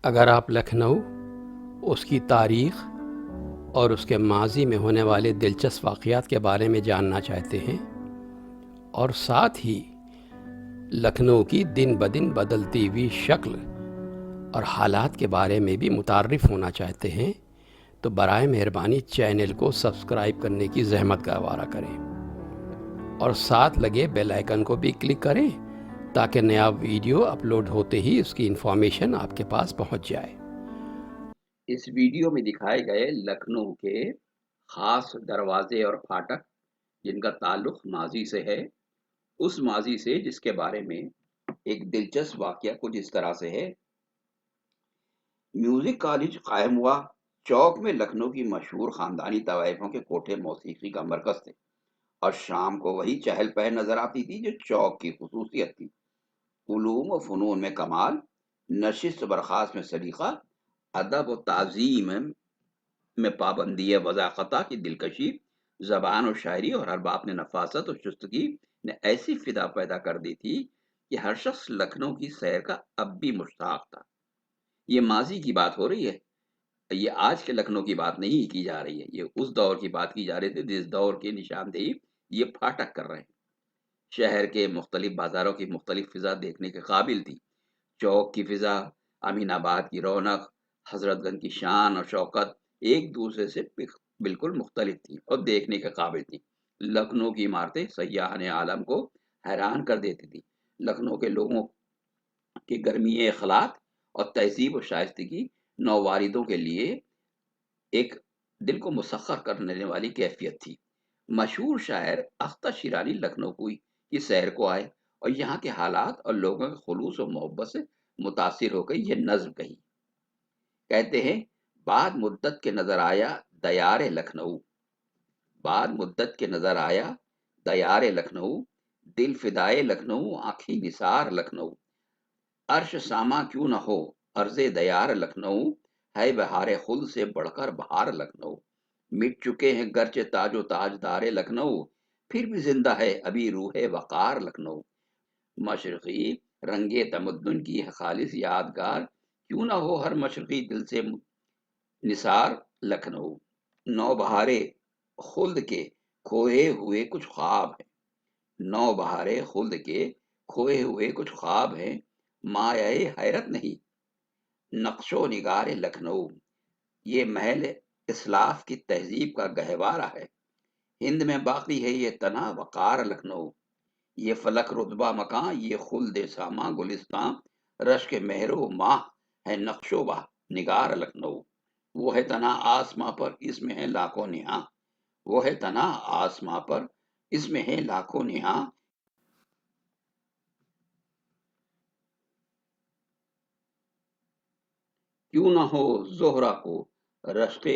اگر آپ لکھنؤ، اس کی تاریخ اور اس کے ماضی میں ہونے والے دلچسپ واقعات کے بارے میں جاننا چاہتے ہیں اور ساتھ ہی لکھنؤ کی دن بدن بدلتی ہوئی شکل اور حالات کے بارے میں بھی متعارف ہونا چاہتے ہیں تو برائے مہربانی چینل کو سبسکرائب کرنے کی زحمت گوارا کریں اور ساتھ لگے بیل آئیکن کو بھی کلک کریں تاکہ نیا ویڈیو اپلوڈ ہوتے ہی اس کی انفارمیشن آپ کے پاس پہنچ جائے۔ اس ویڈیو میں دکھائے گئے لکھنؤ کے خاص دروازے اور پھاٹک جن کا تعلق ماضی سے ہے، اس ماضی سے جس کے بارے میں ایک دلچسپ واقعہ کچھ اس طرح سے ہے۔ میوزک کالج قائم ہوا چوک میں لکھنؤ کی مشہور خاندانی طوائفوں کے کوٹھے موسیقی کا مرکز تھے، اور شام کو وہی چہل پہل نظر آتی تھی جو چوک کی خصوصیت تھی۔ علوم و فنون میں کمال، نشست و برخاست میں سلیقہ، ادب و تعظیم میں پابندی وضاقتہ کی دلکشی، زبان و شاعری اور ارباب نے نفاست و شستگی نے ایسی فضا پیدا کر دی تھی کہ ہر شخص لکھنؤ کی سیر کا اب بھی مشتاق تھا۔ یہ ماضی کی بات ہو رہی ہے، یہ آج کے لکھنؤ کی بات نہیں کی جا رہی ہے، یہ اس دور کی بات کی جا رہی تھی جس دور کی نشاندہی یہ پھاٹک کر رہے ہیں۔ شہر کے مختلف بازاروں کی مختلف فضا دیکھنے کے قابل تھی۔ چوک کی فضا، امین آباد کی رونق، حضرت گنج کی شان اور شوکت ایک دوسرے سے بالکل مختلف تھی اور دیکھنے کے قابل تھی۔ لکھنؤ کی عمارتیں سیاحان عالم کو حیران کر دیتی تھی۔ لکھنؤ کے لوگوں کی گرمی اخلاق اور تہذیب و شائستگی نوواردوں کے لیے ایک دل کو مسخر کرنے والی کیفیت تھی۔ مشہور شاعر اختر شیرازی لکھنؤ کی سیر کو آئے اور یہاں کے حالات اور لوگوں کے خلوص و محبت سے متاثر ہو گئی یہ نظم کہی۔ کہتے ہیں بعد مدت کے نظر آیا دیار لکھنؤ، بعد مدت کے نظر آیا دیار لکھنؤ، دل فدائے لکھنؤ، آنکھیں نثار لکھنؤ، عرش ساما کیوں نہ ہو عرض دیار لکھنؤ، ہے بہار خلد سے بڑھ کر بہار لکھنؤ، مٹ چکے ہیں گرچہ تاج و تاجدار لکھنؤ، پھر بھی زندہ ہے ابھی روح وقار لکھنؤ، مشرقی رنگے تمدن کی خالص یادگار، کیوں نہ ہو ہر مشرقی دل سے نثار لکھنؤ، نو بہارے خلد کے کھوئے ہوئے کچھ خواب ہیں، نو بہارے خلد کے کھوئے ہوئے کچھ خواب ہیں، مایہ حیرت نہیں نقش و نگار لکھنؤ، یہ محل اسلاف کی تہذیب کا گہوارہ ہے، ہند میں باقی ہے یہ تنا وقار لکھنؤ، یہ فلک رتبہ مکان، یہ خلد ساما گلستان، رشک مہر و ماہ ہے نقش و نگار لکھنؤ، وہ ہے تنا آسماں پر اس میں ہے لاکھوں نہاں، وہ ہے تنا آسماں پر اس میں ہے لاکھوں نہاں، کیوں نہ ہو زہرہ کو رشک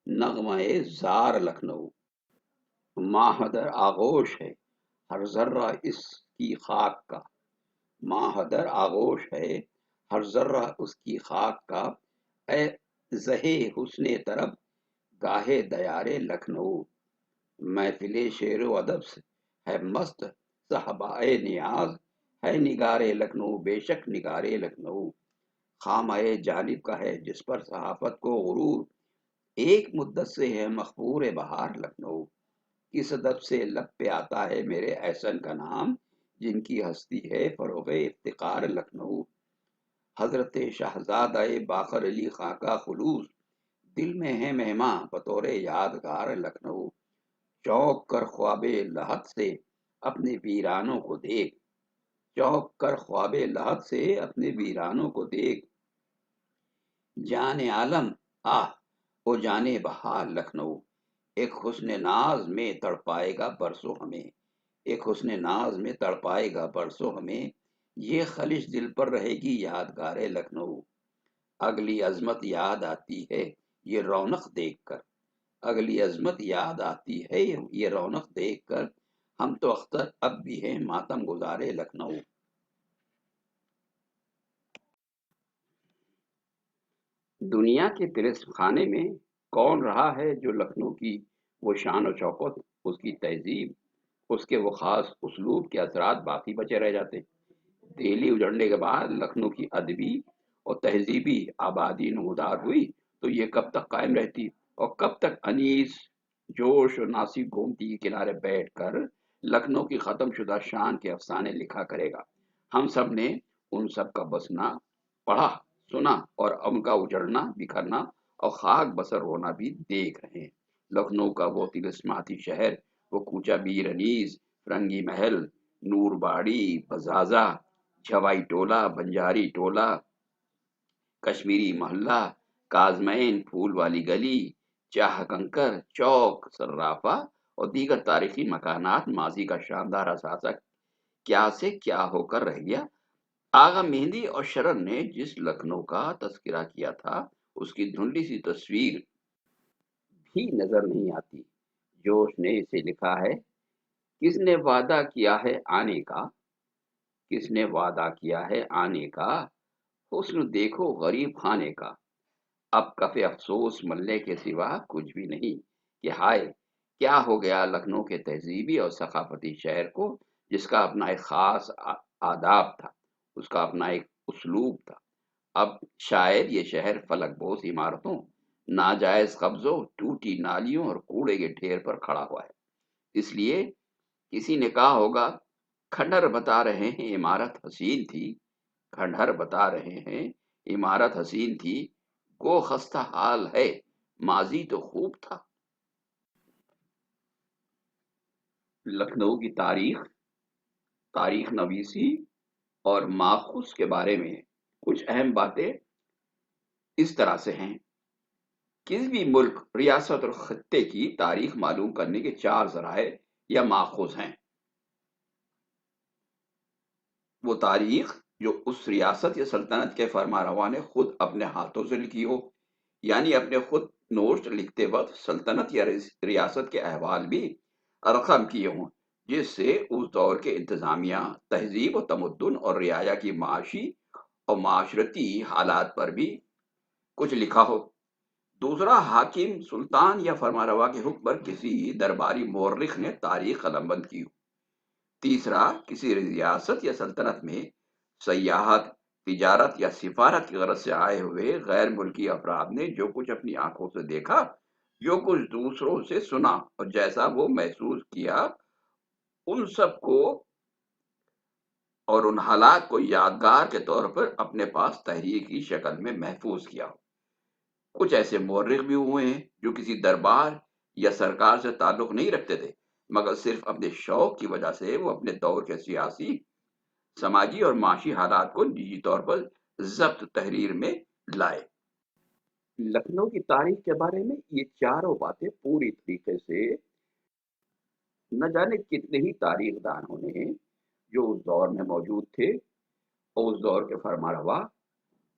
نغمہ زار لکھنؤ، ماہدر آغوش ہے ہر ذرہ اس کی خاک کا، ماہدر آغوش ہے ہر ذرہ اس کی خاک کا، اے زہے حسن طرب گاہے دیار لکھنؤ، محفل شعر و ادب سے ہے مست صحبائے نیاز، ہے نگار لکھنؤ بے شک نگار لکھنؤ، خامہ جانب کا ہے جس پر صحافت کو غرور، ایک مدت سے ہے مخبور بہار لکھنؤ، کس ادب سے لب پہ آتا ہے میرے احسن کا نام، جن کی ہستی ہے فروغ افتقار لکھنؤ، حضرت شہزادہ باقر علی خاں کا خلوص دل میں ہے مہماں بطور یادگار لکھنؤ، چوک کر خواب لحد سے اپنے ویرانوں کو دیکھ، چوک کر خواب لحد سے اپنے ویرانوں کو دیکھ، جان عالم آہ او جانے بہار لکھنؤ، ایک حسن ناز میں تڑپائے گا برسوں ہمیں، ایک حسن ناز میں تڑپائے گا برسوں ہمیں، یہ خلش دل پر رہے گی یادگار لکھنؤ، اگلی عظمت یاد آتی ہے یہ رونق دیکھ کر، اگلی عظمت یاد آتی ہے یہ رونق دیکھ کر، ہم تو اختر اب بھی ہیں ماتم گزارے لکھنؤ۔ دنیا کے طلسم خانے میں کون رہا ہے جو لکھنؤ کی وہ شان و شوکت، اس کی تہذیب، اس کے وہ خاص اسلوب کے اثرات باقی بچے رہ جاتے۔ دہلی اجڑنے کے بعد لکھنؤ کی ادبی اور تہذیبی آبادی نمودار ہوئی تو یہ کب تک قائم رہتی، اور کب تک انیس جوش اور ناسک گومتی کے کنارے بیٹھ کر لکھنؤ کی ختم شدہ شان کے افسانے لکھا کرے گا۔ ہم سب نے ان سب کا بسنا پڑھا، سنا، اور ان کا اجڑنا، بکھرنا اور خاک بسر ہونا بھی دیکھ رہے ہیں۔ لکھنؤ کا وہ طلسماتی شہر، وہ کوچہ بیر انیس، فرنگی محل، نور باڑی، بزازہ، جھوائی ٹولہ، بنجاری ٹولہ، کشمیری محلہ، کازمین، پھول والی گلی، چاہ کنکر، چوک، صرافہ اور دیگر تاریخی مکانات ماضی کا شاندار اثاثہ کیا سے کیا ہو کر رہ گیا۔ آغا مہندی اور شرن نے جس لکھنؤ کا تذکرہ کیا تھا اس کی دھندلی سی تصویر بھی نظر نہیں آتی۔ جوش نے اسے لکھا ہے، کس نے وعدہ کیا ہے آنے کا، کس نے وعدہ کیا ہے آنے کا، حسن دیکھو غریب خانے کا، اب کف افسوس ملنے کے سوا کچھ بھی نہیں کہ ہائے کیا ہو گیا لکھنؤ کے تہذیبی اور ثقافتی شہر کو، جس کا اپنا ایک خاص آداب تھا، اس کا اپنا ایک اسلوب تھا۔ اب شاید یہ شہر فلک بوس عمارتوں، ناجائز قبضوں، ٹوٹی نالیوں اور کوڑے کے ڈھیر پر کھڑا ہوا ہے۔ اس لیے کسی نے کہا ہوگا، کھنڈر بتا رہے ہیں عمارت حسین تھی، کھنڈر بتا رہے ہیں عمارت حسین تھی، گو خستہ حال ہے ماضی تو خوب تھا۔ لکھنؤ کی تاریخ نویسی اور ماخوذ کے بارے میں کچھ اہم باتیں اس طرح سے ہیں۔ کسی بھی ملک، ریاست اور خطے کی تاریخ معلوم کرنے کے 4 ذرائع یا ماخوذ ہیں۔ وہ تاریخ جو اس ریاست یا سلطنت کے فرمانروا نے خود اپنے ہاتھوں سے لکھی ہو، یعنی اپنے خود نوٹ لکھتے وقت سلطنت یا ریاست کے احوال بھی رقم کیے ہوں، جس سے اس دور کے انتظامیہ، تہذیب و تمدن اور رعایا کی معاشی اور معاشرتی حالات پر بھی کچھ لکھا ہو۔ دوسرا، حاکم، سلطان یا فرمانروا کے حکم پر کسی درباری مورخ نے تاریخ قلم بند کی ہو۔ تیسرا، کسی ریاست یا سلطنت میں سیاحت، تجارت یا سفارت کی غرض سے آئے ہوئے غیر ملکی افراد نے جو کچھ اپنی آنکھوں سے دیکھا، جو کچھ دوسروں سے سنا اور جیسا وہ محسوس کیا، ان سب کو اور ان حالات کو یادگار کے طور پر اپنے پاس تحریر کی شکل میں محفوظ کیا ہو۔ کچھ ایسے مورخ بھی ہوئے ہیں جو کسی دربار یا سرکار سے تعلق نہیں رکھتے تھے، مگر صرف اپنے شوق کی وجہ سے وہ اپنے دور کے سیاسی، سماجی اور معاشی حالات کو نجی طور پر ضبط تحریر میں لائے۔ لکھنؤ کی تاریخ کے بارے میں یہ چاروں باتیں پوری طریقے سے نہ جانے کتنے ہی تاریخ دانوں نے جو اس دور میں موجود تھے اور اس دور کے فرمانروا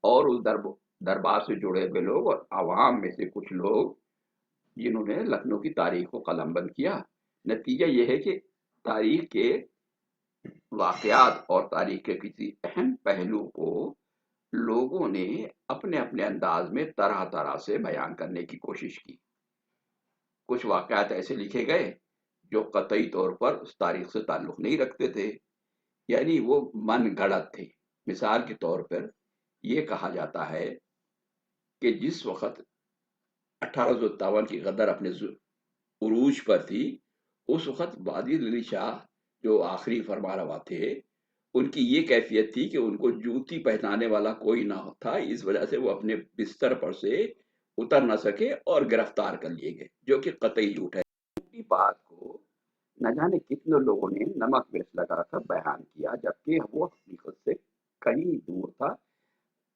اور اس دربار سے جڑے ہوئے لوگ اور عوام میں سے کچھ لوگ جنہوں نے لکھنؤ کی تاریخ کو قلم بند کیا، نتیجہ یہ ہے کہ تاریخ کے واقعات اور تاریخ کے کسی اہم پہلو کو لوگوں نے اپنے اپنے انداز میں طرح طرح سے بیان کرنے کی کوشش کی۔ کچھ واقعات ایسے لکھے گئے جو قطعی طور پر اس تاریخ سے تعلق نہیں رکھتے تھے، یعنی وہ من گھڑت تھے۔ مثال کے طور پر یہ کہا جاتا ہے کہ جس وقت 1857 کی غدر اپنے عروج پر تھی، اس وقت وادی علی شاہ جو آخری فرمانروا تھے، ان کی یہ کیفیت تھی کہ ان کو جوتی پہنانے والا کوئی نہ تھا، اس وجہ سے وہ اپنے بستر پر سے اتر نہ سکے اور گرفتار کر لیے گئے، جو کہ قطعی جھوٹ ہے۔ اسی بات کو نہ جانے کتنے لوگوں نے نمک مرچ لگا کر بیان کیا، جبکہ وہ حقیقت سے کہیں دور تھا۔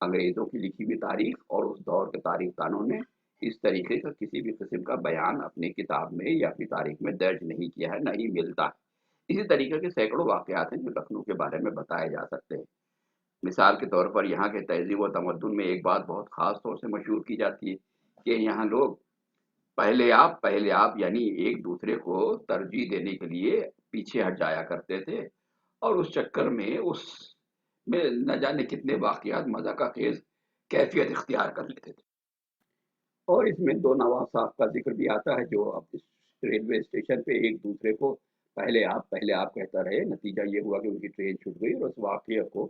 انگریزوں کی لکھی ہوئی تاریخ اور اس دور کے تاریخ دانوں نے اس طریقے کا کسی بھی قسم کا بیان اپنی کتاب میں یا اپنی تاریخ میں درج نہیں کیا ہے، نہ ہی ملتا ہے۔ اسی طریقے کے سینکڑوں واقعات ہیں جو لکھنؤ کے بارے میں بتائے جا سکتے ہیں۔ مثال کے طور پر یہاں کے تہذیب و تمدن میں ایک بات بہت خاص طور سے مشہور کی جاتی ہے کہ یہاں لوگ پہلے آپ یعنی ایک دوسرے کو ترجیح دینے کے لیے پیچھے ہٹ جایا کرتے تھے، اور اس چکر میں نہ جانے کتنے واقعات مزہ کا خیز کیفیت اختیار کر لیتے تھے۔ اور اس میں دو نواب صاحب کا ذکر بھی آتا ہے جو اب اس ریلوے اسٹیشن پہ ایک دوسرے کو پہلے آپ کہتا رہے، نتیجہ یہ ہوا کہ ان کی ٹرین چھوٹ گئی اور اس واقعے کو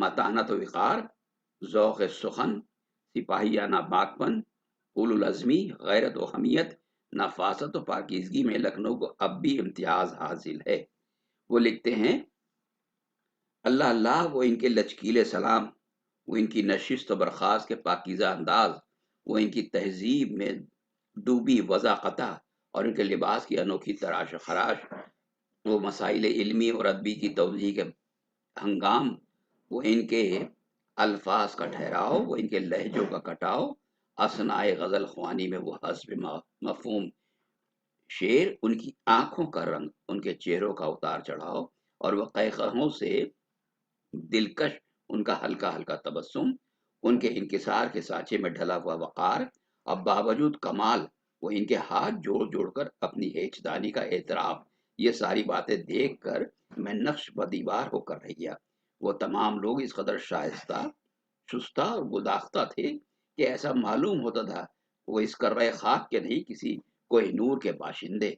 متانت و وقار، ذوق سخن، سپاہیانہ پاکپن، اولو العزمی، غیرت و حمیت، نفاست و پاکیزگی میں لکھنؤ کو اب بھی امتیاز حاصل ہے۔ وہ لکھتے ہیں، اللہ اللہ، وہ ان کے لچکیلے سلام، وہ ان کی نشست و برخاست کے پاکیزہ انداز، وہ ان کی تہذیب میں ڈوبی وضاقتہ اور ان کے لباس کی انوکھی تراش و خراش، وہ مسائل علمی اور ادبی کی توضیح کے ہنگام، وہ ان کے الفاظ کا ٹھہراؤ، وہ ان کے لہجوں کا کٹاؤ، اثنائے غزل خوانی میں وہ حسب مفہوم شعر، ان کی آنکھوں کا رنگ، ان کے چہروں کا اتار چڑھاؤ، اور وہ قہقہوں سے دلکش ان کا ہلکا ہلکا تبسم، ان کے انکسار کے سانچے میں ڈھلا ہوا وقار، اب باوجود کمال وہ ان کے ہاتھ جوڑ جوڑ کر اپنی ہیچدانی کا اعتراف، یہ ساری باتیں دیکھ کر میں نقش بدیوار ہو کر رہ گیا۔ وہ تمام لوگ اس قدر شائستہ، شستہ اور گداختہ تھے کہ ایسا معلوم ہوتا تھا وہ اس کرۂ خاک کے نہیں، کسی کوہ نور کے باشندے۔